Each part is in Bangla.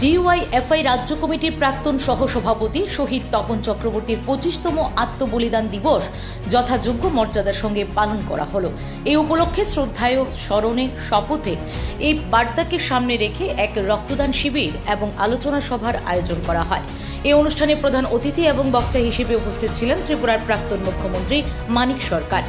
ডিওয়াইএফআই রাজ্য কমিটির প্রাক্তন সহসভাপতি শহীদ তপন চক্রবর্তীর 25তম আত্মবলিদান দিবস যথাযোগ্য মর্যাদার সঙ্গে পালন করা হলো। এই উপলক্ষে শ্রদ্ধায় স্মরণে শপথে এই বার্তাকে সামনে রেখে এক রক্তদান শিবির এবং আলোচনা সভার আয়োজন করা হয়। এই অনুষ্ঠানে প্রধান অতিথি এবং বক্তা হিসেবে উপস্থিত ছিলেন ত্রিপুরার প্রাক্তন মুখ্যমন্ত্রী মানিক সরকার।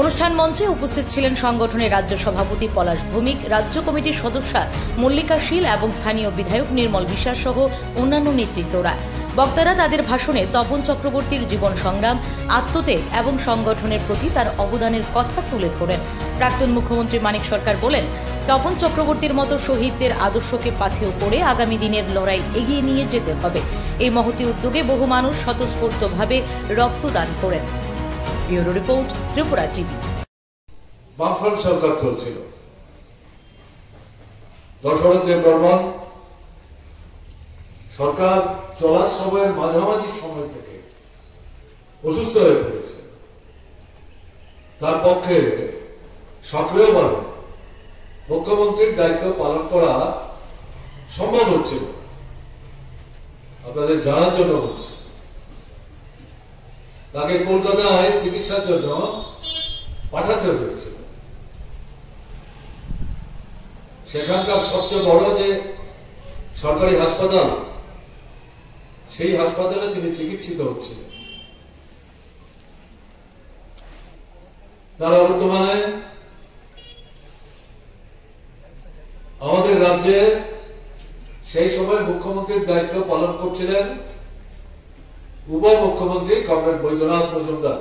অনুষ্ঠান মঞ্চে উপস্থিত ছিলেন সংগঠনের রাজ্য সভাপতি পলাশ ভৌমিক, রাজ্য কমিটির সদস্যা মল্লিকা শীল এবং স্থানীয় বিধায়ক নির্মল বিশ্বাস সহ অন্যান্য নেতৃত্বরা। বক্তারা তাদের ভাষণে তপন চক্রবর্তীর জীবন সংগ্রাম, আত্মত্যাগ এবং সংগঠনের প্রতি তার অবদানের কথা তুলে ধরেন। প্রাক্তন মুখ্যমন্ত্রী মানিক সরকার বলেন, তপন চক্রবর্তীর মতো শহীদদের আদর্শকে পাথেয় করে আগামী দিনের লড়াই এগিয়ে নিয়ে যেতে হবে। এই মহতী উদ্যোগে বহু মানুষ স্বতঃস্ফূর্তভাবে রক্তদান করেন। Bureau report, Tripura TV. বামফ্রন্ট সরকার চলছিল। দশরথ দেব বর্মন সরকার চলার সময়ের মাঝামাঝি সময় থেকে অসুস্থ হয়ে পড়েছে। তার পক্ষে সক্রিয়ভাবে মুখ্যমন্ত্রীর দায়িত্ব পালন করা সম্ভব হচ্ছিল। আপনাদের জানার জন্য বলছি, তাকে কলকাতায় চিকিৎসার জন্য পাঠাতে হয়েছিল। সেখানকার সবচেয়ে বড় যে সরকারি হাসপাতাল, সেই হাসপাতালে তিনি চিকিৎসিত হচ্ছিলেন। তার বর্তমানে আমাদের রাজ্যে সেই সময় মুখ্যমন্ত্রীর দায়িত্ব পালন করছিলেন উপমুখ্যমন্ত্রী কমরেড বৈদ্যনাথ মজুমদার।